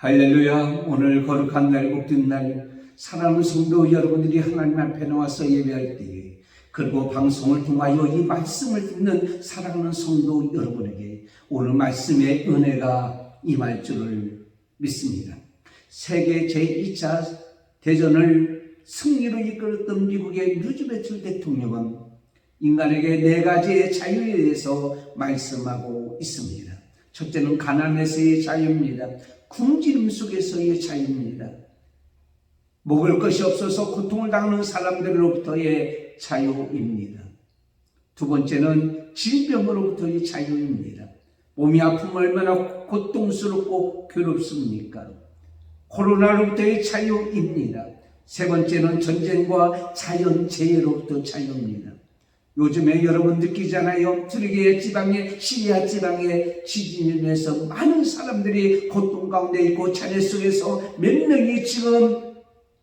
할렐루야. 오늘 거룩한 날, 복된 날, 사랑하는 성도 여러분들이 하나님 앞에 나와서 예배할 때에, 그리고 방송을 통하여 이 말씀을 듣는 사랑하는 성도 여러분에게 오늘 말씀의 은혜가 임할 줄을 믿습니다. 세계 제2차 대전을 승리로 이끌었던 미국의 루즈벨트 대통령은 인간에게 4가지의 자유에 대해서 말씀하고 있습니다. 첫째는 가난에서의 자유입니다. 굶주림 속에서의 자유입니다. 먹을 것이 없어서 고통을 당하는 사람들로부터의 자유입니다. 두 번째는 질병으로부터의 자유입니다. 몸이 아프면 얼마나 고통스럽고 괴롭습니까? 코로나로부터의 자유입니다. 세 번째는 전쟁과 자연재해로부터 자유입니다. 요즘에 여러분 느끼잖아요. 트르키예 지방에, 시리아 지방에 지진이 인해서 많은 사람들이 고통 가운데 있고 잔해 속에서 몇 명이 지금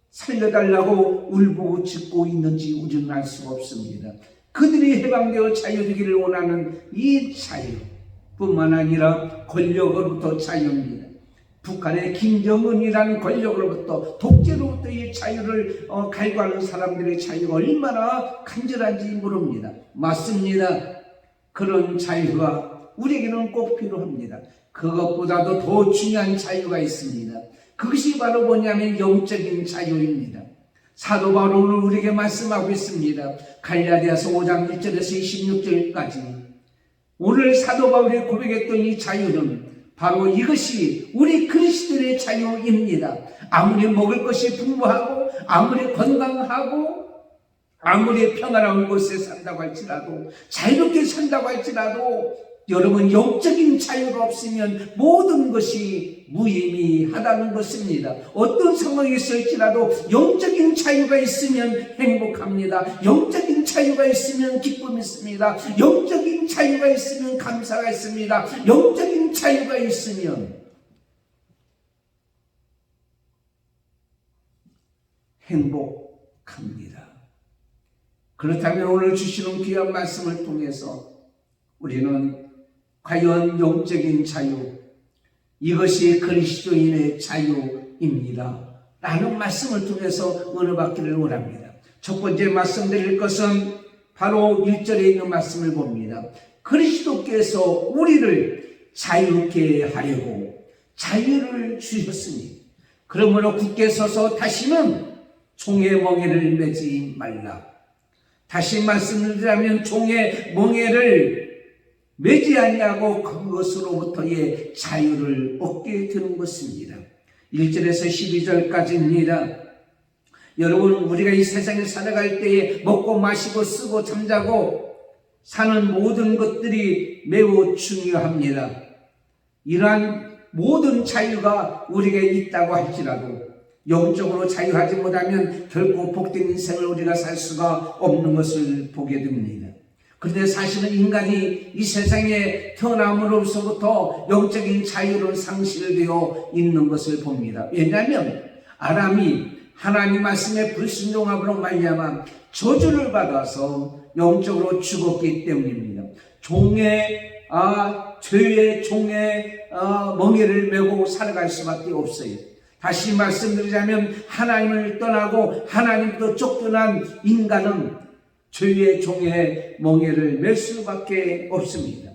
살려달라고 울부짖고 있는지 우리는 알 수가 없습니다. 그들이 해방되어 자유되기를 원하는 이 자유뿐만 아니라 권력으로부터 자유입니다. 북한의 김정은이라는 권력으로부터, 독재로부터의 자유를 갈구하는 사람들의 자유가 얼마나 간절한지 모릅니다. 맞습니다. 그런 자유가 우리에게는 꼭 필요합니다. 그것보다도 더 중요한 자유가 있습니다. 그것이 바로 뭐냐면 영적인 자유입니다. 사도 바울은 우리에게 말씀하고 있습니다. 갈라디아서 5장 1절에서 26절까지 오늘 사도 바울이 고백했던 이 자유는 바로 이것이 우리 그리스도인의 자유입니다. 아무리 먹을 것이 풍부하고 아무리 건강하고 아무리 평안한 곳에 산다고 할지라도, 자유롭게 산다고 할지라도 여러분 영적인 자유가 없으면 모든 것이 무의미하다는 것입니다. 어떤 상황이 있을지라도 영적인 자유가 있으면 행복합니다. 영적인 자유가 있으면 기쁨이 있습니다. 영적인 자유가 있으면 감사가 있습니다. 영적인 자유가 있으면 행복합니다. 그렇다면 오늘 주시는 귀한 말씀을 통해서 우리는 과연 영적인 자유, 이것이 그리스도인의 자유입니다 라는 말씀을 통해서 은혜 받기를 원합니다. 첫 번째 말씀드릴 것은 바로 1절에 있는 말씀을 봅니다. 그리스도께서 우리를 자유케 하려고 자유를 주셨으니 그러므로 굳게 서서 다시는 종의 멍에를 매지 말라. 다시 말씀을 드리자면 종의 멍에를 매지 아니하고 그것으로부터의 자유를 얻게 되는 것입니다. 1절에서 12절까지입니다. 여러분, 우리가 이 세상에 살아갈 때에 먹고 마시고 쓰고 잠자고 사는 모든 것들이 매우 중요합니다. 이러한 모든 자유가 우리에게 있다고 할지라도 영적으로 자유하지 못하면 결코 복된 인생을 우리가 살 수가 없는 것을 보게 됩니다. 그런데 사실은 인간이 이 세상에 태어남으로부터 영적인 자유는 상실되어 있는 것을 봅니다. 왜냐하면 아담이 하나님 말씀에 불순종함으로 말미암아 저주를 받아서 영적으로 죽었기 때문입니다. 죄의 종의 멍에를 메고 살아갈 수밖에 없어요. 다시 말씀드리자면 하나님을 떠나고 하나님도 쫓겨난 인간은 죄의 종의 멍에를 맬 수밖에 없습니다.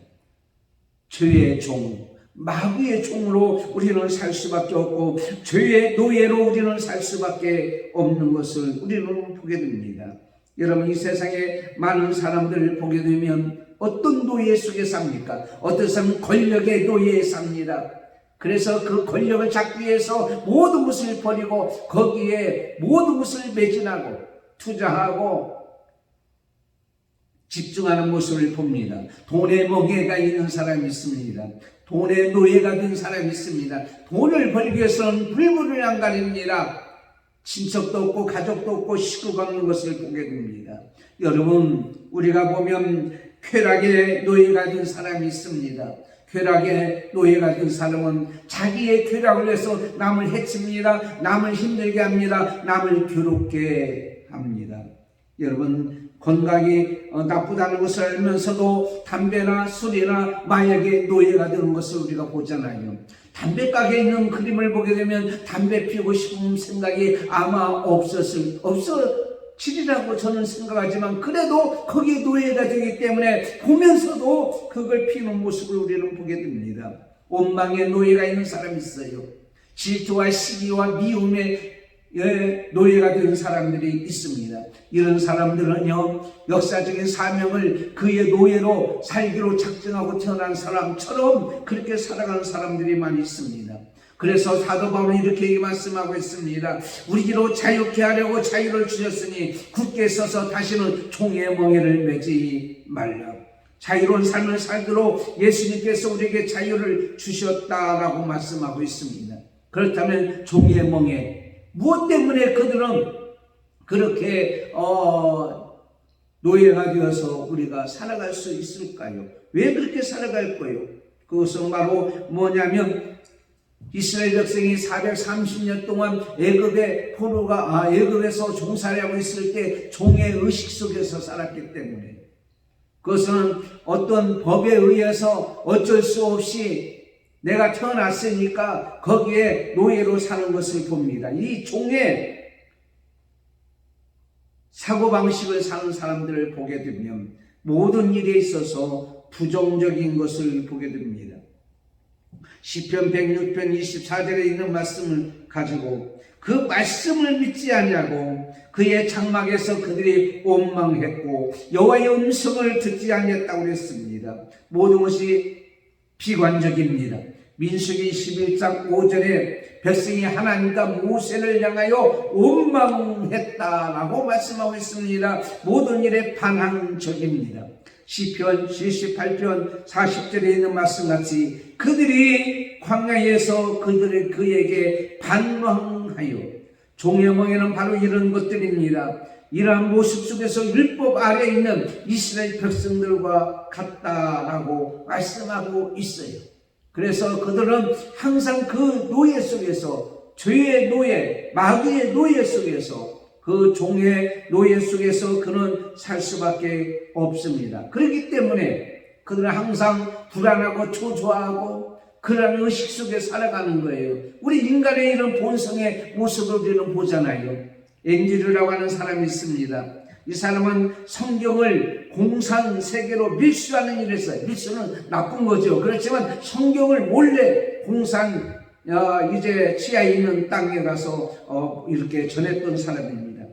죄의 종, 마귀의 종으로 우리는 살 수밖에 없고 죄의 노예로 우리는 살 수밖에 없는 것을 우리는 보게 됩니다. 여러분, 이 세상에 많은 사람들을 보게 되면 어떤 노예 속에 삽니까? 어떤 사람은 권력의 노예에 삽니다. 그래서 그 권력을 잡기 위해서 모든 것을 버리고 거기에 모든 것을 매진하고 투자하고 집중하는 모습을 봅니다. 돈의 멍에가 있는 사람이 있습니다. 돈의 노예가 된 사람이 있습니다. 돈을 벌기 위해서는 불문을 안 가립니다. 친척도 없고 가족도 없고 식구가 없는 것을 보게 됩니다. 여러분, 우리가 보면 쾌락의 노예가 된 사람이 있습니다. 쾌락의 노예가 된 사람은 자기의 쾌락을 위해서 남을 해칩니다. 남을 힘들게 합니다. 남을 괴롭게 합니다. 여러분, 건강이 나쁘다는 것을 알면서도 담배나 술이나 마약에 노예가 되는 것을 우리가 보잖아요. 담배 가게에 있는 그림을 보게 되면 담배 피우고 싶은 생각이 아마 없어지리라고 저는 생각하지만, 그래도 거기에 노예가 되기 때문에 보면서도 그걸 피우는 모습을 우리는 보게 됩니다. 원망의 노예가 있는 사람이 있어요. 질투와 시기와 미움의 노예가 된 사람들이 있습니다. 이런 사람들은요, 역사적인 사명을 그의 노예로 살기로 작정하고 태어난 사람처럼 그렇게 살아가는 사람들이 많이 있습니다. 그래서 사도 바울은 이렇게 말씀하고 있습니다. 우리로 자유케 하려고 자유를 주셨으니 굳게 서서 다시는 종의 멍에를 매지 말라. 자유로운 삶을 살도록 예수님께서 우리에게 자유를 주셨다라고 말씀하고 있습니다. 그렇다면 종의 멍에, 무엇 때문에 그들은 그렇게 노예가 되어서 우리가 살아갈 수 있을까요? 왜 그렇게 살아갈 거예요? 그것은 바로 뭐냐면, 이스라엘 백성이 430년 동안 애굽에서 종살이하고 있을 때 종의 의식 속에서 살았기 때문에, 그것은 어떤 법에 의해서 어쩔 수 없이 내가 태어났으니까 거기에 노예로 사는 것을 봅니다. 이 종의 사고방식을 사는 사람들을 보게 되면 모든 일에 있어서 부정적인 것을 보게 됩니다. 시편 106편 24절에 있는 말씀을 가지고 그 말씀을 믿지 않냐고 그의 장막에서 그들이 원망했고 여호와의 음성을 듣지 않았다고 그랬습니다. 모든 것이 비관적입니다. 민수기 11장 5절에 백성이 하나님과 모세를 향하여 원망했다라고 말씀하고 있습니다. 모든 일에 반항적입니다. 시편 78편 40절에 있는 말씀같이 그들이 광야에서 그에게 반항하여, 종의 멍에는 바로 이런 것들입니다. 이러한 모습 속에서 율법 아래에 있는 이스라엘 백성들과 같다라고 말씀하고 있어요. 그래서 그들은 항상 그 노예 속에서, 죄의 노예, 마귀의 노예 속에서, 그 종의 노예 속에서 그는 살 수밖에 없습니다. 그렇기 때문에 그들은 항상 불안하고 초조하고 그런 의식 속에 살아가는 거예요. 우리 인간의 이런 본성의 모습을 우리는 보잖아요. 앵드류라고 하는 사람이 있습니다. 이 사람은 성경을 공산세계로 밀수하는 일을 했어요. 밀수는 나쁜 거죠. 그렇지만 성경을 몰래 이제 치아에 있는 땅에 가서 이렇게 전했던 사람입니다.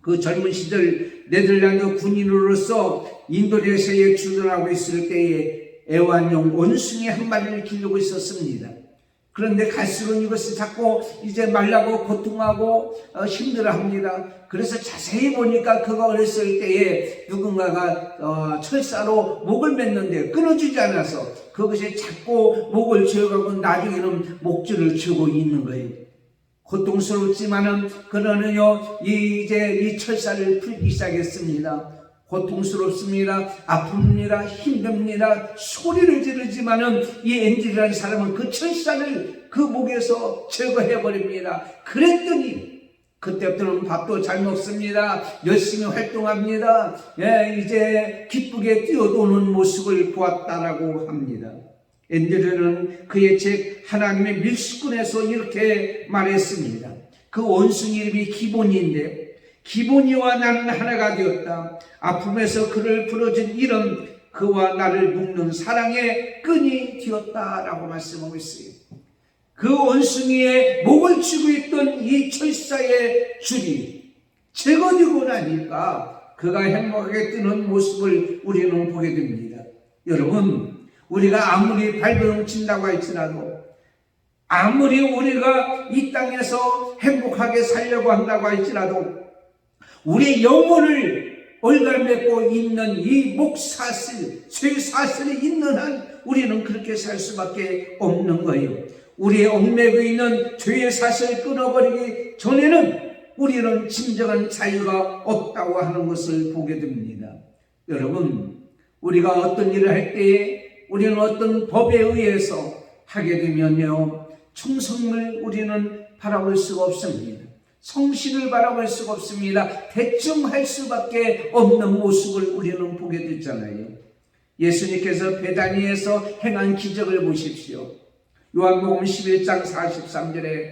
그 젊은 시절 네덜란드 군인으로서 인도네시아에 주둔하고 있을 때에 애완용 원숭이 한 마리를 기르고 있었습니다. 그런데 갈수록 이것이 자꾸 이제 말라고 고통하고 힘들어합니다. 그래서 자세히 보니까 그가 어렸을 때에 누군가가 철사로 목을 맸는데 끊어주지 않아서 그것이 자꾸 목을 쥐어가고 나중에는 목줄을 쥐고 있는 거예요. 고통스럽지만은 그러는요 이제 이 철사를 풀기 시작했습니다. 고통스럽습니다. 아픕니다. 힘듭니다. 소리를 지르지만은 이 앤드류라는 사람은 그 철사를 그 목에서 제거해버립니다. 그랬더니 그때부터는 밥도 잘 먹습니다. 열심히 활동합니다. 이제 기쁘게 뛰어도는 모습을 보았다라고 합니다. 앤드류는 그의 책 하나님의 밀수꾼에서 이렇게 말했습니다. 그 원숭이 이름이 기본인데, 기본이와 나는 하나가 되었다. 아픔에서 그를 풀어준 이름, 그와 나를 묶는 사랑의 끈이 되었다라고 말씀하고 있어요. 그 원숭이의 목을 쥐고 있던 이 철사의 줄이 제거되고 나니까 그가 행복하게 뜨는 모습을 우리는 보게 됩니다. 여러분, 우리가 아무리 발버둥친다고 할지라도, 아무리 우리가 이 땅에서 행복하게 살려고 한다고 할지라도, 우리의 영혼을 얼갈매고 있는 이 목사슬, 쇠사슬이 있는 한 우리는 그렇게 살 수밖에 없는 거예요. 우리의 얽매고 있는 죄의 사슬을 끊어버리기 전에는 우리는 진정한 자유가 없다고 하는 것을 보게 됩니다. 여러분, 우리가 어떤 일을 할 때에 우리는 어떤 법에 의해서 하게 되면요, 충성을 우리는 바라볼 수가 없습니다. 성실을 바라볼 수가 없습니다. 대충 할 수밖에 없는 모습을 우리는 보게 됐잖아요. 예수님께서 베다니에서 행한 기적을 보십시오. 요한복음 11장 43절에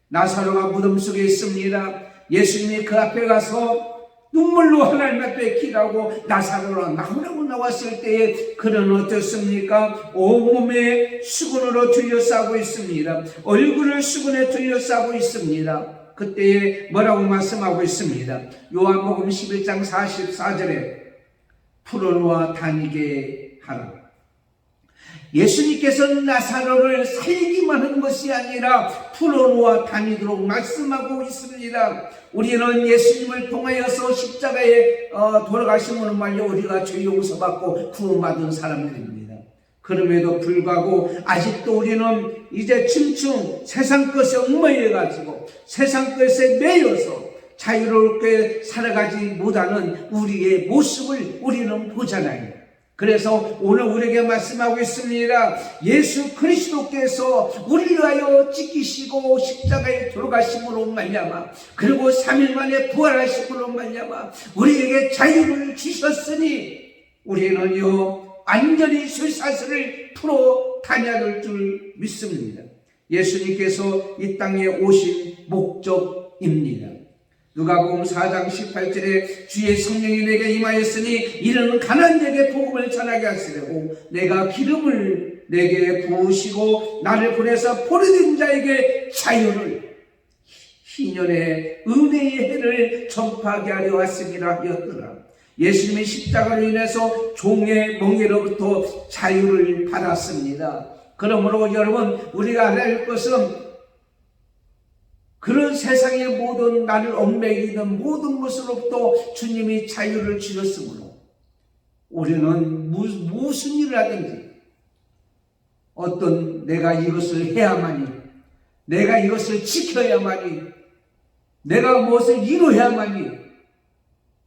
나사로가 무덤 속에 있습니다. 예수님이 그 앞에 가서 눈물로 하나님 앞에 기도하고 나사로가 나오라고 나왔을 때에 그는 어떻습니까? 온몸에 수건으로 둘러싸고 있습니다. 얼굴을 수건에 둘러싸고 있습니다. 그때에 뭐라고 말씀하고 있습니다. 요한복음 11장 44절에 풀어놓아 다니게 하라. 예수님께서는 나사로를 살리기만 한 것이 아니라 풀어놓아 다니도록 말씀하고 있습니다. 우리는 예수님을 통하여서 십자가에 돌아가심으로 말려 우리가 죄 용서받고 구원받은 사람들입니다. 그럼에도 불구하고 아직도 우리는 이제 층층 세상 것에 얽매여가지고 세상 것에 매여서 자유롭게 살아가지 못하는 우리의 모습을 우리는 보잖아요. 그래서 오늘 우리에게 말씀하고 있습니다. 예수 그리스도께서 우리를 위하여 찢기시고 십자가에 돌아가심으로 말미암아 그리고 3일 만에 부활하심으로 말미암아 우리에게 자유를 주셨으니 우리는요 완전히 쇠사슬을 풀어 다녀야 될 줄 믿습니다. 예수님께서 이 땅에 오신 목적입니다. 누가복음 4장 18절에 주의 성령이 내게 임하였으니 이는 가난한 자에게 복음을 전하게 하시려고 내가 기름을 내게 부으시고 나를 보내서 포로된 자에게 자유를 희년의 은혜의 해를 전파하게 하려 왔음이라 하였더라. 예수님의 십자가로 인해서 종의 멍에로부터 자유를 받았습니다. 그러므로 여러분 우리가 알아야 할 것은 그런 세상의 모든 나를 얽매이는 모든 것으로부터 주님이 자유를 주셨으므로 우리는 무슨 일을 하든지 어떤 내가 이것을 해야만이 내가 이것을 지켜야만이 내가 무엇을 이루어야만이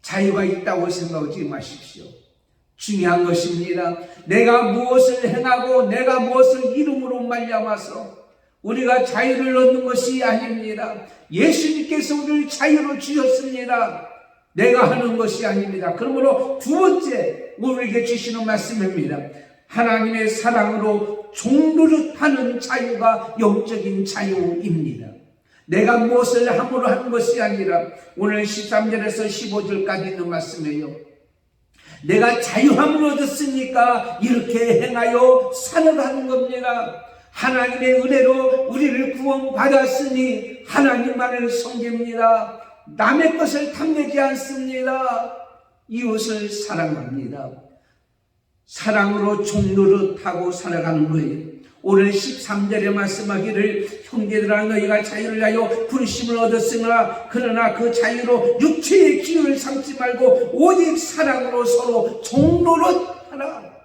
자유가 있다고 생각하지 마십시오. 중요한 것입니다. 내가 무엇을 행하고 내가 무엇을 이름으로 말미암아서 우리가 자유를 얻는 것이 아닙니다. 예수님께서 우리를 자유로 주셨습니다. 내가 하는 것이 아닙니다. 그러므로 두 번째 우리에게 주시는 말씀입니다. 하나님의 사랑으로 종노릇하는 자유가 영적인 자유입니다. 내가 무엇을 함으로 하는 것이 아니라 오늘 13절에서 15절까지 있는 말씀이에요. 내가 자유함을 얻었으니까 이렇게 행하여 살아가는 겁니다. 하나님의 은혜로 우리를 구원받았으니 하나님만을 섬깁니다. 남의 것을 탐내지 않습니다. 이웃을 사랑합니다. 사랑으로 종노릇하고 살아가는 거예요. 오늘 13절에 말씀하기를 형제들아 너희가 자유를 하여 부르심을 얻었으나 그러나 그 자유로 육체의 기회를 삼지 말고 오직 사랑으로 서로 종노릇하라.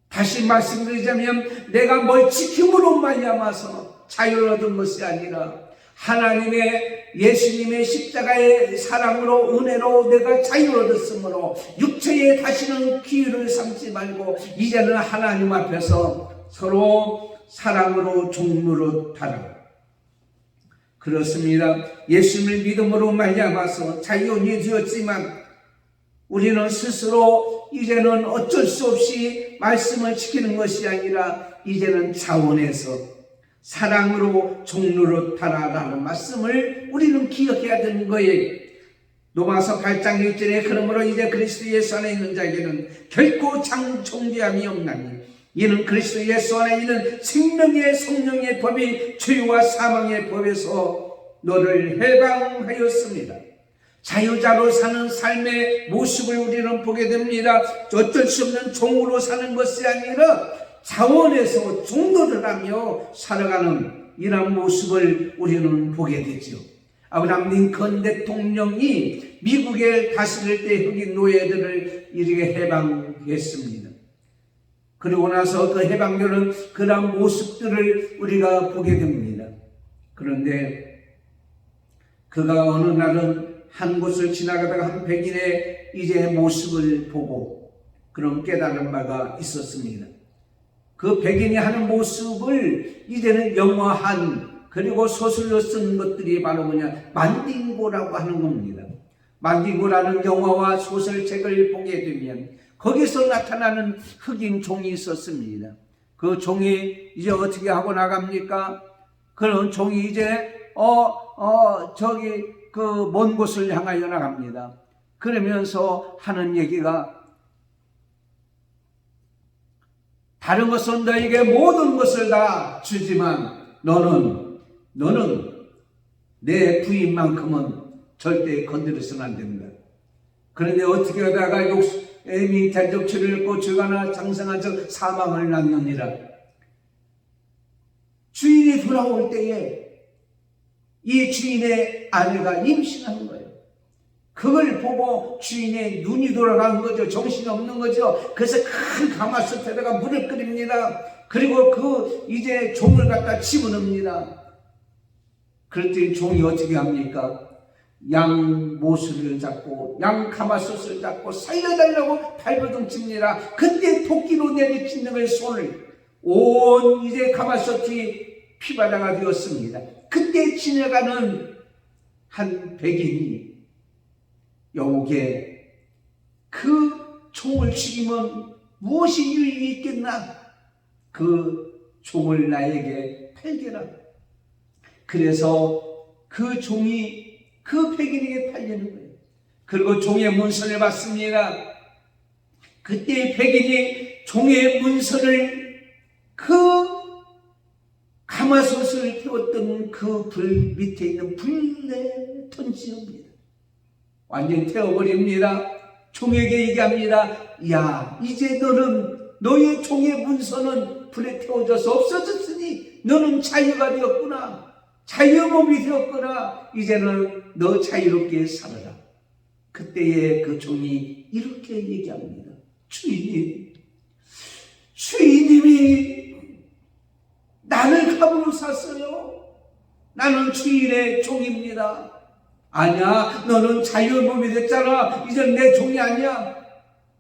다시 말씀드리자면 내가 뭘 지킴으로 말미암아서 자유를 얻은 것이 아니라 하나님의 예수님의 십자가의 사랑으로 은혜로 내가 자유를 얻었으므로 육체에 다시는 기회를 삼지 말고 이제는 하나님 앞에서 서로 사랑으로 종노릇하라. 그렇습니다. 예수님을 믿음으로 말미암아서 자유인이 되었지만 우리는 스스로 이제는 어쩔 수 없이 말씀을 지키는 것이 아니라 이제는 자원해서 사랑으로 종노릇하라라는 말씀을 우리는 기억해야 되는 거예요. 로마서 8장 1절에 그러므로 이제 그리스도 예수 안에 있는 자에게는 결코 창종되함이 없나니 이는 그리스도 예수 안에 있는 생명의 성령의 법이 죄와 사망의 법에서 너를 해방하였습니다. 자유자로 사는 삶의 모습을 우리는 보게 됩니다. 어쩔 수 없는 종으로 사는 것이 아니라 자원에서 종노를 하며 살아가는 이런 모습을 우리는 보게 되죠. 아브라함 링컨 대통령이 미국에 다스릴 때 흑인 노예들을 이렇게 해방했습니다. 그리고 나서 그 해방되는 그런 모습들을 우리가 보게 됩니다. 그런데 그가 어느 날은 한 곳을 지나가다가 한 백인의 이제 모습을 보고 그런 깨달은 바가 있었습니다. 그 백인이 하는 모습을 이제는 영화한 그리고 소설로 쓴 것들이 바로 뭐냐, 만딩고라고 하는 겁니다. 만딩고라는 영화와 소설책을 보게 되면 거기서 나타나는 흑인 종이 있었습니다. 그 종이 이제 어떻게 하고 나갑니까? 그런 종이 이제 저기 그 먼 곳을 향하여 나갑니다. 그러면서 하는 얘기가, 다른 것은 너에게 모든 것을 다 주지만 너는 내 부인만큼은 절대 건드려서는 안 된다. 그런데 어떻게 하다가 애미 대적치를 했고 주가나 장성한 사망을 낳느니라. 주인이 돌아올 때에 이 주인의 아내가 임신한 거예요. 그걸 보고 주인의 눈이 돌아간 거죠. 정신이 없는 거죠. 그래서 큰 가마솥에다가 물을 끓입니다. 그리고 이제 종을 갖다 집어넣습니다. 그랬더니 종이 어떻게 합니까? 양 모수를 잡고 양 가마솥을 잡고 살려달라고 발버둥 칩니다. 그때 토끼로 내리치는 거예요. 손을 온 이제 가마솥이 피바다가 되었습니다. 그때 지나가는 한 백인이 여우게 그 종을 죽이면 무엇이 유익이 있겠나? 그 종을 나에게 팔게라. 그래서 그 종이 그 백인에게 팔리는 거예요. 그리고 종의 문선을 받습니다. 그때 백인이 종의 문선을 그 가마솥을 태웠던 그 불 밑에 있는 불에 던집니다. 완전히 태워버립니다. 종에게 얘기합니다. 야, 이제 너의 종의 문선은 불에 태워져서 없어졌으니 너는 자유가 되었구나. 자유의 몸이 되었구나. 이제는 너 자유롭게 살아라. 그때에 그 종이 이렇게 얘기합니다. 주인님이 나를 값으로 샀어요. 나는 주인의 종입니다. 아니야, 너는 자유의 몸이 됐잖아. 이젠 내 종이 아니야.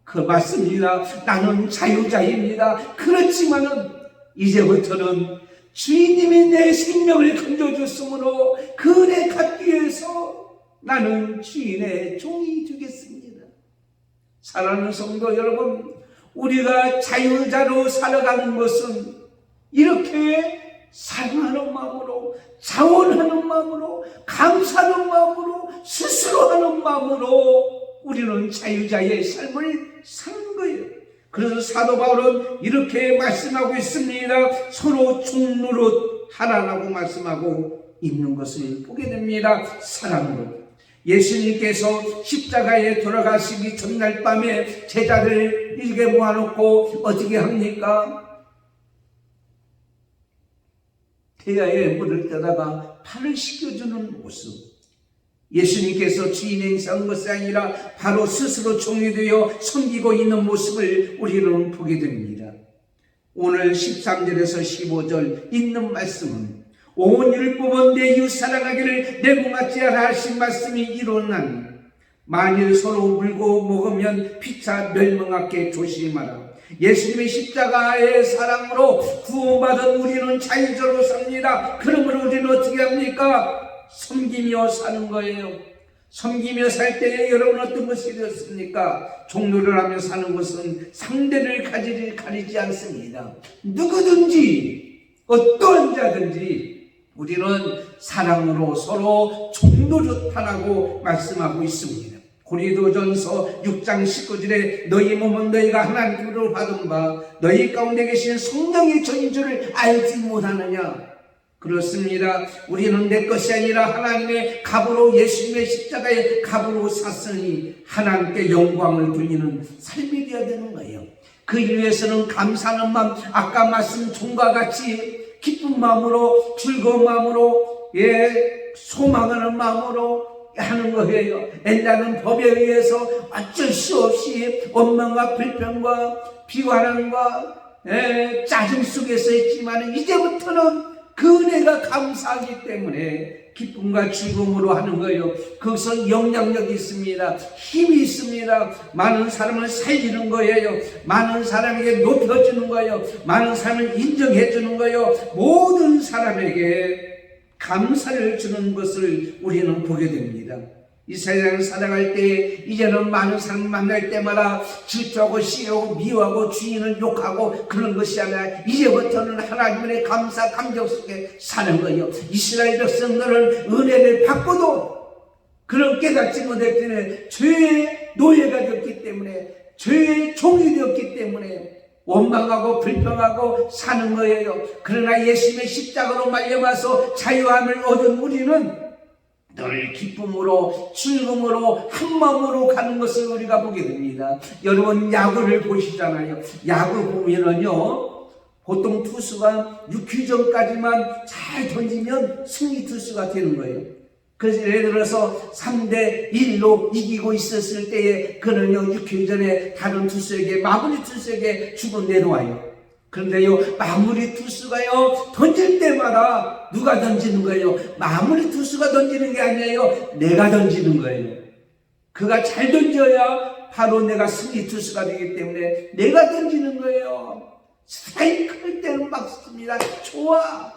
그 맞습니다. 나는 자유자입니다. 그렇지만은 이제부터는 주인님이 내 생명을 건져줬으므로 그 은혜 갚기 위해서 나는 주인의 종이 되겠습니다. 사랑하는 성도 여러분, 우리가 자유자로 살아가는 것은 이렇게 사랑하는 마음으로, 자원하는 마음으로, 감사하는 마음으로, 스스로 하는 마음으로 우리는 자유자의 삶을 사는 거예요. 그래서 사도 바울은 이렇게 말씀하고 있습니다. 서로 중노릇 하라라고 말씀하고 있는 것을 보게 됩니다. 사랑으로. 예수님께서 십자가에 돌아가시기 전날 밤에 제자들 일개 모아놓고 어떻게 합니까? 태야에 물을 떠다가 팔을 씻겨주는 모습. 예수님께서 주인의 행사한 것이 아니라 바로 스스로 종이 되어 섬기고 있는 모습을 우리는 보게 됩니다. 오늘 13절에서 15절 있는 말씀은 온 율법은 내 이웃 사랑하기를 내공하지 않아 하신 말씀이 이루어나니 만일 서로 물고 먹으면 피차 멸망하게 조심하라. 예수님의 십자가의 사랑으로 구원받은 우리는 자유자로 삽니다. 그러므로 우리는 어떻게 합니까? 섬기며 사는 거예요. 섬기며 살 때에 여러분 어떤 것이 되었습니까? 종로를 하며 사는 것은 상대를 가리지 않습니다. 누구든지 어떠한 자든지 우리는 사랑으로 서로 종노릇하라고 말씀하고 있습니다. 고린도전서 6장 19절에 너희 몸은 너희가 하나님으로 받은 바 너희 가운데 계신 성령의 전인 줄을 알지 못하느냐? 그렇습니다. 우리는 내 것이 아니라 하나님의 값으로 예수님의 십자가의 값으로 샀으니 하나님께 영광을 돌리는 삶이 되어야 되는 거예요. 그 위해서는 감사하는 마음, 아까 말씀 종과 같이 기쁜 마음으로, 즐거운 마음으로, 소망하는 마음으로 하는 거예요. 엔다는 법에 의해서 어쩔 수 없이 원망과 불평과 비관함과 짜증 속에서 했지만 이제부터는 그 은혜가 감사하기 때문에 기쁨과 즐거움으로 하는 거예요. 거기서 영향력이 있습니다. 힘이 있습니다. 많은 사람을 살리는 거예요. 많은 사람에게 높여주는 거예요. 많은 사람을 인정해 주는 거예요. 모든 사람에게 감사를 주는 것을 우리는 보게 됩니다. 이 세상을 살아갈 때 이제는 많은 사람을 만날 때마다 질투하고 시기하고 미워하고 주인을 욕하고 그런 것이 아니라 이제부터는 하나님의 감사 감격 속에 사는 거예요. 이스라엘 백성들은 은혜를 받고도 그런 깨닫지 못했기 때문에 죄의 노예가 되었기 때문에 죄의 종이 되었기 때문에 원망하고 불평하고 사는 거예요. 그러나 예수님의 십자가로 말미암아서 자유함을 얻은 우리는 늘 기쁨으로 즐거움으로 한마음으로 가는 것을 우리가 보게 됩니다. 여러분 야구를 보시잖아요. 야구 보면은요 보통 투수가 6회 전까지만 잘 던지면 승리 투수가 되는 거예요. 그래서 예를 들어서 3대1로 이기고 있었을 때에 그는요 6회 전에 다른 투수에게 마무리 투수에게 주고 내려와요. 그런데요 마무리 투수가요 던질 때마다 누가 던지는 거예요? 마무리 투수가 던지는 게 아니에요. 내가 던지는 거예요. 그가 잘 던져야 바로 내가 승리 투수가 되기 때문에 내가 던지는 거예요. 스트라이크 할 때는 막 씁니다. 좋아.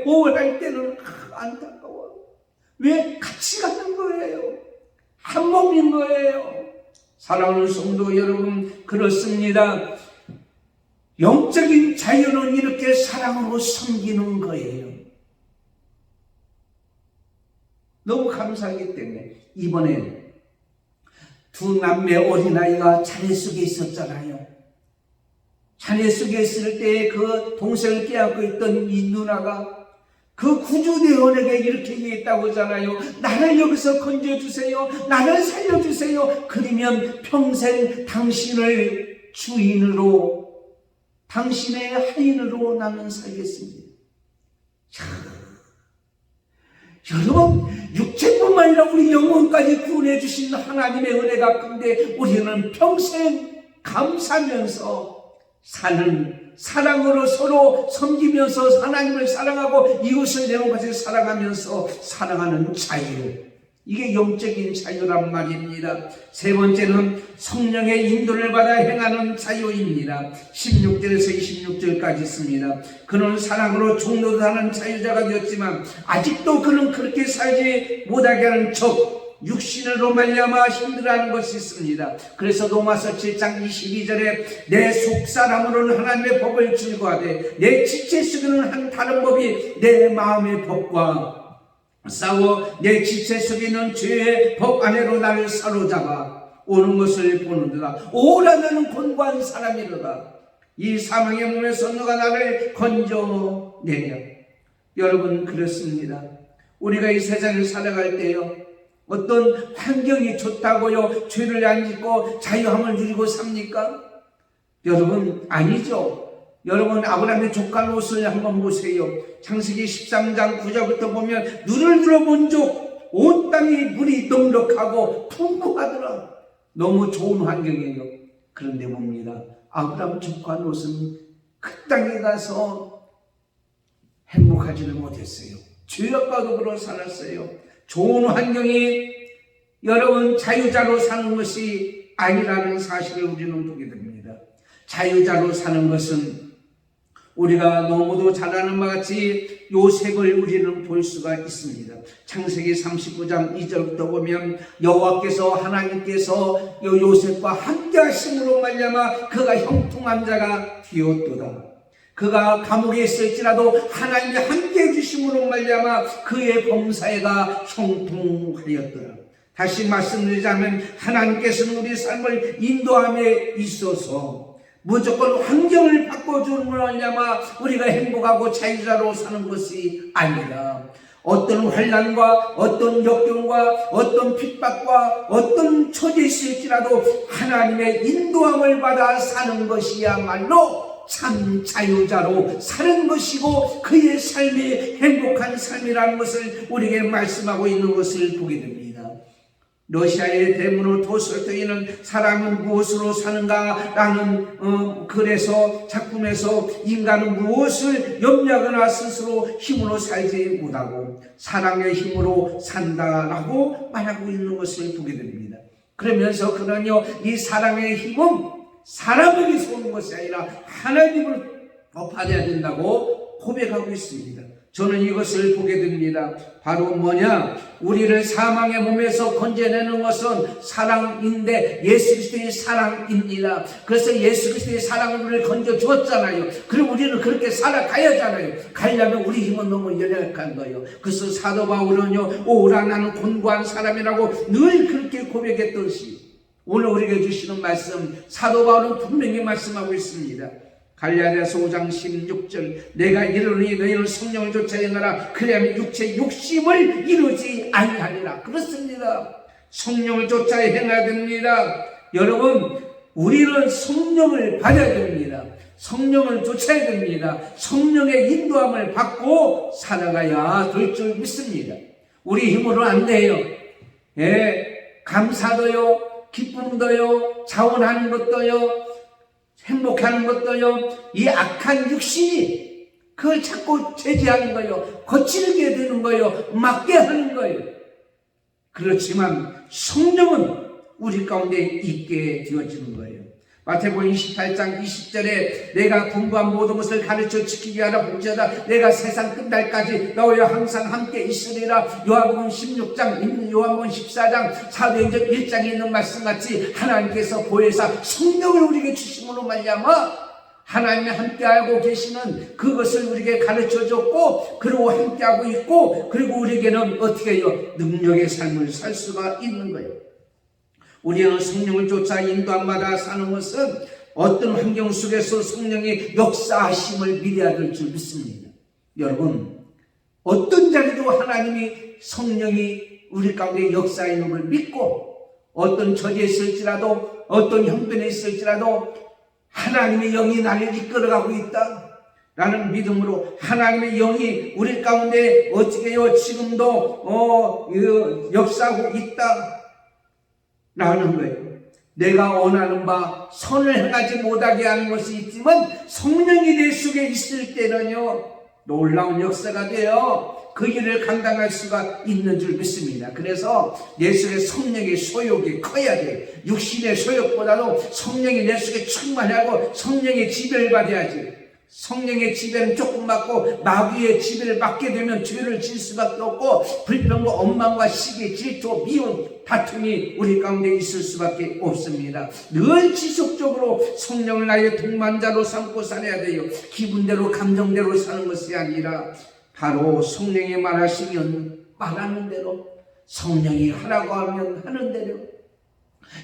볼 할 때는 안타까워. 왜? 같이 가는 거예요. 한 몸인 거예요. 사랑하는 성도 여러분, 그렇습니다. 영적인 자유는 이렇게 사랑으로 섬기는 거예요. 너무 감사하기 때문에 이번에 두 남매 어린아이가 잔해 속에 있었잖아요. 잔해 속에 있을 때 그 동생을 껴안고 있던 이 누나가 그 구주대원에게 이렇게 얘기했다고 하잖아요. 나를 여기서 건져주세요. 나를 살려주세요. 그러면 평생 당신을 주인으로 당신의 하인으로 나는 살겠습니다. 여러분 육체뿐만 아니라 우리 영혼까지 구원해 주신 하나님의 은혜가 큰데 우리는 평생 감사하면서 사는 사랑으로 서로 섬기면서 하나님을 사랑하고 이웃을 내 몸같이 사랑하면서 살아가는 자유, 이게 영적인 자유란 말입니다. 세 번째는 성령의 인도를 받아 행하는 자유입니다. 16절에서 26절까지 있습니다. 그는 사랑으로 종로도 하는 자유자가 되었지만 아직도 그는 그렇게 살지 못하게 하는 척 육신으로 말미암아 힘들어하는 것이 있습니다. 그래서 로마서 7장 22절에 내 속사람으로는 하나님의 법을 즐거워하되 내 지체 속에는 한 다른 법이 내 마음의 법과 싸워 내 지체 속에 있는 죄의 법 안에로 나를 사로잡아 오는 것을 보는도다. 오라 나는 곤고한 사람이로다. 이 사망의 몸에서 너가 나를 건져내며. 여러분 그렇습니다. 우리가 이 세상을 살아갈 때요 어떤 환경이 좋다고요 죄를 안 짓고 자유함을 누리고 삽니까? 여러분 아니죠. 여러분 아브라함의 조카 롯을 한번 보세요. 창세기 13장 9절부터 보면 눈을 들어본 족 온 땅이 물이 넉넉하고 풍부하더라. 너무 좋은 환경이에요. 그런데 봅니다. 아브라함 조카 롯은 그 땅에 가서 행복하지를 못했어요. 죄악과도 살았어요. 좋은 환경이 여러분 자유자로 사는 것이 아니라는 사실을 우리는 보게 됩니다. 자유자로 사는 것은 우리가 너무도 잘 아는 바와 같이 요셉을 우리는 볼 수가 있습니다. 창세기 39장 2절부터 보면 여호와께서 하나님께서 요셉과 함께 하심으로 말미암아 그가 형통한 자가 되었도다. 그가 감옥에 있을지라도 하나님이 함께 해주심으로 말미암아 그의 범사에가 형통하였더라. 다시 말씀드리자면 하나님께서는 우리 삶을 인도함에 있어서 무조건 환경을 바꿔주는 말미암아 우리가 행복하고 자유자로 사는 것이 아니라 어떤 환난과 어떤 역경과 어떤 핍박과 어떤 처지에 있을지라도 하나님의 인도함을 받아 사는 것이야말로 참 자유자로 사는 것이고 그의 삶이 행복한 삶이라는 것을 우리에게 말씀하고 있는 것을 보게 됩니다. 러시아의 대문호 토스토이는 사람은 무엇으로 사는가라는 글에서 작품에서 인간은 무엇을 염려하거나 스스로 힘으로 살지 못하고 사랑의 힘으로 산다라고 말하고 있는 것을 보게 됩니다. 그러면서 그는요 이 사랑의 힘은 사람에게서 오는 것이 아니라 하나님을 받아야 된다고 고백하고 있습니다. 저는 이것을 보게 됩니다. 바로 뭐냐? 우리를 사망의 몸에서 건져내는 것은 사랑인데 예수 그리스도의 사랑입니다. 그래서 예수 그리스도의 사랑을 우리를 건져 주었잖아요. 그럼 우리는 그렇게 살아가야잖아요. 가려면 우리 힘은 너무 연약한 거예요. 그래서 사도 바울은요, 오라 나는 곤고한 사람이라고 늘 그렇게 고백했듯이 오늘 우리에게 주시는 말씀, 사도 바울은 분명히 말씀하고 있습니다. 갈라디아서 5장 16절, 내가 이르노니 너희는 성령을 쫓아 행하라. 그래야만 육체의 욕심을 이루지 아니하리라. 그렇습니다. 성령을 쫓아 행해야 됩니다. 여러분, 우리는 성령을 받아야 됩니다. 성령을 쫓아야 됩니다. 성령의 인도함을 받고 살아가야 될 줄 믿습니다. 우리 힘으로 안 돼요. 감사도요, 기쁨도요, 자원하는 것도요, 행복하는 것도요, 이 악한 육신이 그걸 자꾸 제지하는 거예요. 거칠게 되는 거예요. 막게 하는 거예요. 그렇지만 성령은 우리 가운데 있게 되어지는 거예요. 마태복음 28장 20절에 내가 분부한 모든 것을 가르쳐 지키게 하라 볼지어다 내가 세상 끝날까지 너희와 항상 함께 있으리라. 요한복음 16장, 요한복음 14장, 사도행전 1장에 있는 말씀같이 하나님께서 보혜사 성령을 우리에게 주심으로 말미암아 하나님이 함께하고 계시는 그것을 우리에게 가르쳐줬고, 그리고 함께하고 있고, 그리고 우리에게는 어떻게 해요? 능력의 삶을 살 수가 있는 거예요. 우리는 성령을 쫓아 인도함받아 사는 것은 어떤 환경 속에서 성령의 역사하심을 믿어야 될 줄 믿습니다. 여러분, 어떤 자리도 하나님이 성령이 우리 가운데 역사하는 것을 믿고, 어떤 처지에 있을지라도, 어떤 형편에 있을지라도 하나님의 영이 나를 이끌어가고 있다 라는 믿음으로, 하나님의 영이 우리 가운데 어떻게 해요? 지금도 역사하고 있다 라는 거예요. 내가 원하는 바 선을 행하지 못하게 하는 것이 있지만 성령이 내 속에 있을 때는요, 놀라운 역사가 되어 그 일을 감당할 수가 있는 줄 믿습니다. 그래서 내 속에 성령의 소욕이 커야 돼요. 육신의 소욕보다도 성령이 내 속에 충만하고 성령의 지배를 받아야지. 성령의 지배는 조금 받고 마귀의 지배를 받게 되면 죄를 질 수밖에 없고, 불평과 원망과 시기, 질투, 미움, 다툼이 우리 가운데 있을 수밖에 없습니다. 늘 지속적으로 성령을 나의 동반자로 삼고 살아야 돼요. 기분대로 감정대로 사는 것이 아니라 바로 성령이 말하시면 말하는 대로, 성령이 하라고 하면 하는 대로.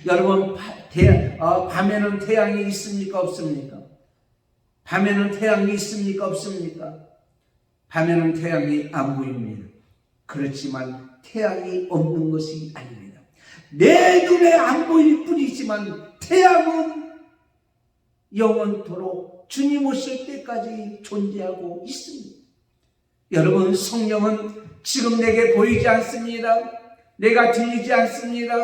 여러분, 밤에는 태양이 있습니까 없습니까? 밤에는 태양이 있습니까 없습니까? 밤에는 태양이 안 보입니다. 그렇지만 태양이 없는 것이 아닙니다. 내 눈에 안 보일 뿐이지만 태양은 영원토록 주님 오실 때까지 존재하고 있습니다. 여러분, 성령은 지금 내게 보이지 않습니다. 내가 들리지 않습니다.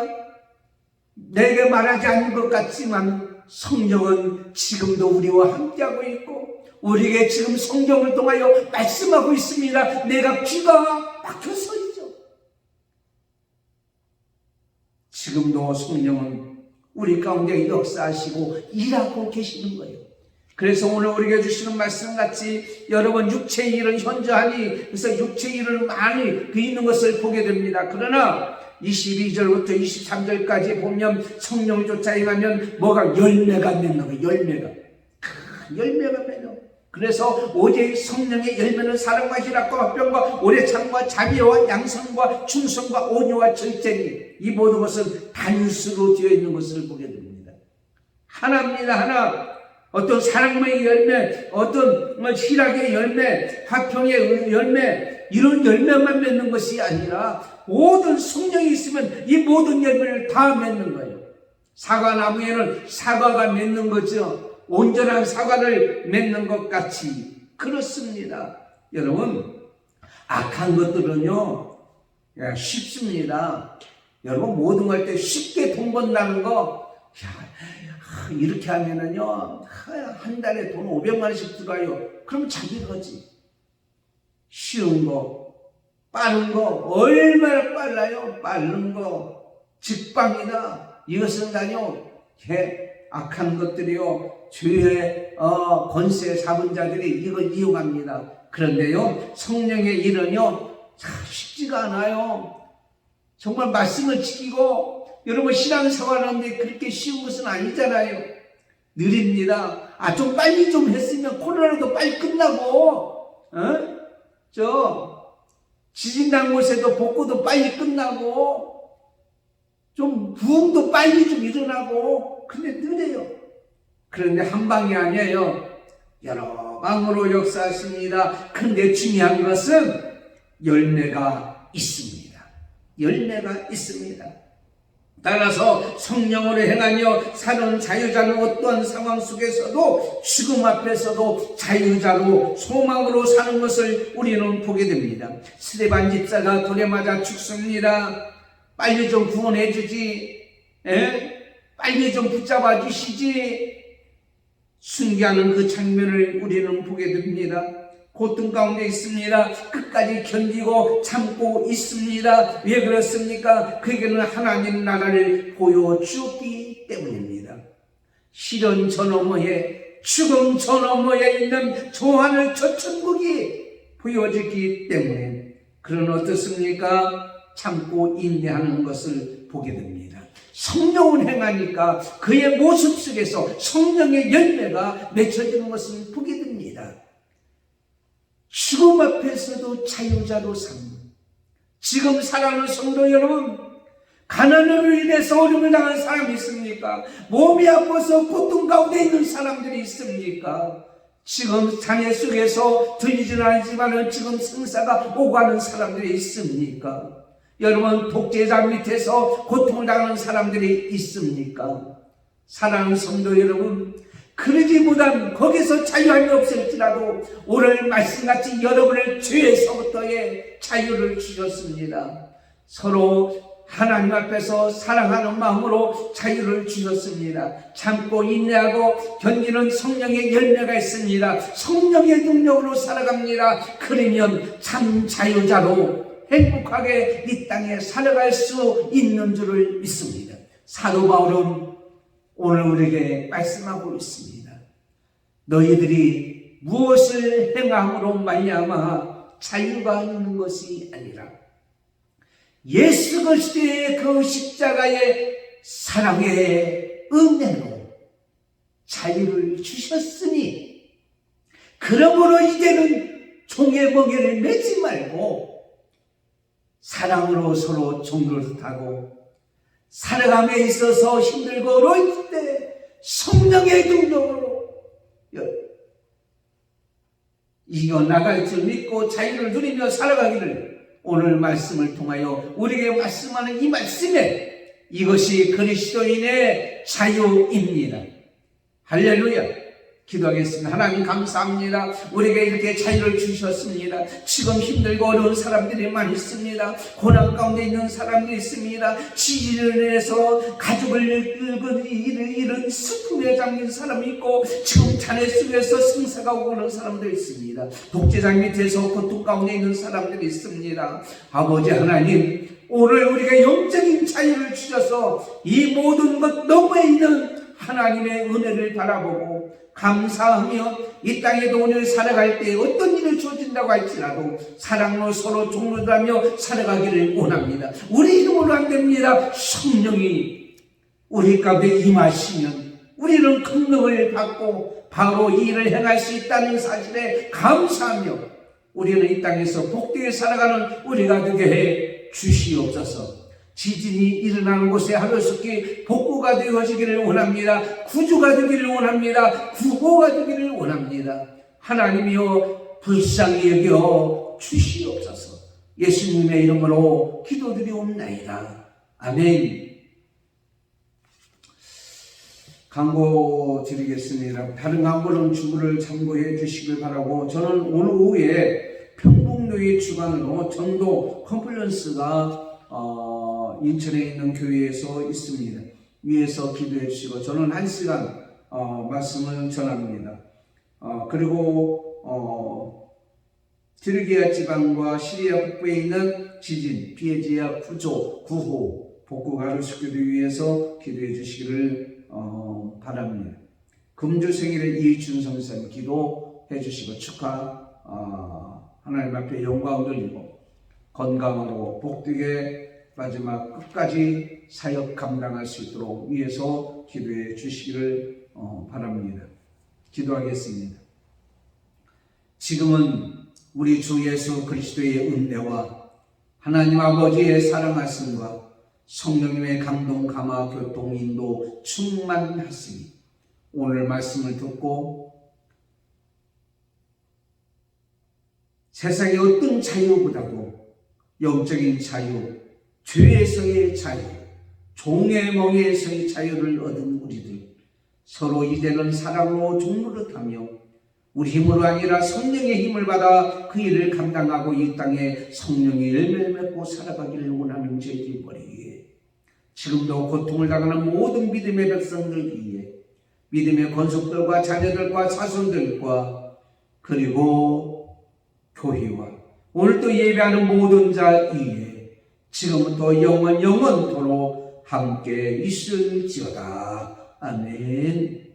내게 말하지 않는 것 같지만 성령은 지금도 우리와 함께하고 있고 우리에게 지금 성경을 통하여 말씀하고 있습니다. 내가 귀가 막혀서 있죠. 지금도 성령은 우리 가운데 역사하시고 일하고 계시는 거예요. 그래서 오늘 우리에게 주시는 말씀같이 여러분, 육체의 일은 현저하니, 그래서 육체의 일은 많이 있는 것을 보게 됩니다. 그러나 22절부터 23절까지 보면 성령을 쫓아 행하면 뭐가 열매가 맺는 거예요. 열매가 맺는. 그래서 오직 성령의 열매는 사랑과 희락과 화평과 오래 참과 자비와 양선과 충성과 온유와 절제니, 이 모든 것은 단수로 되어 있는 것을 보게 됩니다. 하나입니다. 하나. 어떤 사랑의 열매, 어떤 희락의 열매, 화평의 열매, 이런 열매만 맺는 것이 아니라 모든 성령이 있으면 이 모든 열매를 다 맺는 거예요. 사과나무에는 사과가 맺는 거죠. 온전한 사과를 맺는 것 같이. 그렇습니다. 여러분, 악한 것들은요, 쉽습니다. 여러분, 모든 걸 때 쉽게 돈 번다는 거, 이렇게 하면은요, 한 달에 돈 500만 원씩 들어와요. 그럼 자기 거지. 쉬운 거, 빠른 거, 얼마나 빨라요? 빠른 거, 직방이다. 이것은 다요, 악한 것들이요, 죄의 권세 잡은 자들이 이걸 이용합니다. 그런데요, 성령의 일은요, 참 쉽지가 않아요. 정말 말씀을 지키고, 여러분 신앙생활하는데 그렇게 쉬운 것은 아니잖아요. 느립니다. 좀 빨리 좀 했으면 코로나도 빨리 끝나고, 지진 난 곳에도 복구도 빨리 끝나고, 좀 부흥도 빨리 좀 일어나고, 근데 느려요. 그런데 한 방이 아니에요. 여러 방으로 역사하십니다. 근데 중요한 것은 열매가 있습니다. 열매가 있습니다. 따라서 성령으로 행하며 사는 자유자는 어떠한 상황 속에서도 죽음 앞에서도 자유자로 소망으로 사는 것을 우리는 보게 됩니다. 스데반 집사가 돌에 맞아 죽습니다. 빨리 좀 구원해 주지, 빨리 좀 붙잡아 주시지. 순교하는 그 장면을 우리는 보게 됩니다. 고통 가운데 있습니다. 끝까지 견디고 참고 있습니다. 왜 그렇습니까? 그에게는 하나님 나라를 보여주었기 때문입니다. 시련 저 너머에, 죽음 저 너머에 있는 조하늘 저 천국이 보여지기 때문에 그는 어떻습니까? 참고 인내하는 것을 보게 됩니다. 성령을 행하니까 그의 모습 속에서 성령의 열매가 맺혀지는 것을 보게 됩니다. 죽음 앞에서도 자유자로 삶. 지금 사랑하는 성도 여러분, 가난으로 인해서 어려움을 당한 사람이 있습니까? 몸이 아파서 고통 가운데 있는 사람들이 있습니까? 지금 장애 속에서 들리지는 않지만 지금 생사가 오가는 사람들이 있습니까? 여러분, 독재자 밑에서 고통을 당하는 사람들이 있습니까? 사랑하는 성도 여러분, 그러기보단 거기서 자유함이 없을지라도 오늘 말씀같이 여러분을 죄에서부터의 자유를 주셨습니다. 서로 하나님 앞에서 사랑하는 마음으로 자유를 주셨습니다. 참고 인내하고 견디는 성령의 열매가 있습니다. 성령의 능력으로 살아갑니다. 그러면 참 자유자로 행복하게 이 땅에 살아갈 수 있는 줄을 믿습니다. 사도 바울은 오늘 우리에게 말씀하고 있습니다. 너희들이 무엇을 행함으로 말미암아 자유가 있는 것이 아니라 예수 그리스도의 그 십자가의 사랑의 은혜로 자유를 주셨으니 그러므로 이제는 종의 멍에를 매지 말고 사랑으로 서로 종노릇하고 살아감에 있어서 힘들고 어려울 때 성령의 능력으로 이겨나갈 줄 믿고 자유를 누리며 살아가기를 오늘 말씀을 통하여 우리에게 말씀하는 이 말씀에 이것이 그리스도인의 자유입니다. 할렐루야. 기도하겠습니다. 하나님 감사합니다. 우리에게 이렇게 자유를 주셨습니다. 지금 힘들고 어려운 사람들이 많이 있습니다. 고난 가운데 있는 사람들이 있습니다. 지진을 인해서 가족을 잃은 슬픔에 잠긴 사람이 있고 지금 잔해 속에서 생사가 오는 사람들이 있습니다. 독재자 밑에서 고통 가운데 있는 사람들이 있습니다. 아버지 하나님, 오늘 우리가 영적인 자유를 주셔서 이 모든 것 너머에 있는 하나님의 은혜를 바라보고 감사하며 이 땅에도 오늘 살아갈 때 어떤 일을 주어진다고 할지라도 사랑으로 서로 종노릇하며 살아가기를 원합니다. 우리 힘으로 안 됩니다. 성령이 우리 가운데 임하시면 우리는 능력을 받고 바로 이 일을 행할 수 있다는 사실에 감사하며 우리는 이 땅에서 복되게 살아가는 우리가 되게 해 주시옵소서. 지진이 일어나는 곳에 하루속히 복구가 되어지기를 원합니다. 구주가 되기를 원합니다. 구호가 되기를 원합니다. 하나님이여 불쌍히 여겨 주시옵소서. 예수님의 이름으로 기도드리옵나이다. 아멘. 광고 드리겠습니다. 다른 광고는 주부를 참고해 주시길 바라고, 저는 오늘 오후에 평북로의 주관으로 전도 컨퍼런스가 인천에 있는 교회에서 있습니다. 위에서 기도해 주시고 저는 1시간 말씀을 전합니다. 그리고 트르기아 지방과 시리아 북부에 있는 지진, 피해 지역 구호, 복구 가르치기 위해서 기도해 주시기를 바랍니다. 금주 생일에 이희춘 선생님 기도해 주시고 축하 하나님 앞에 영광 돌리고 건강하고 복되게 마지막 끝까지 사역 감당할 수 있도록 위해서 기도해 주시기를 바랍니다. 기도하겠습니다. 지금은 우리 주 예수 그리스도의 은혜와 하나님 아버지의 사랑하심과 성령님의 감동, 감화, 교통, 인도 충만하시니 오늘 말씀을 듣고 세상의 어떤 자유보다도 영적인 자유, 죄에서의 자유, 종의 멍에서의 자유를 얻은 우리들 서로 이제는 사랑으로 종노릇하며 우리 힘으로 아니라 성령의 힘을 받아 그 일을 감당하고 이 땅에 성령의 열매를 맺고 살아가기를 원하는 저희들 머리에 지금도 고통을 당하는 모든 믿음의 백성들 위해 믿음의 권속들과 자녀들과 자손들과 그리고 교회와 오늘 또 예배하는 모든 자 위에 지금부터 영원토록 함께 있을지어다. 아멘.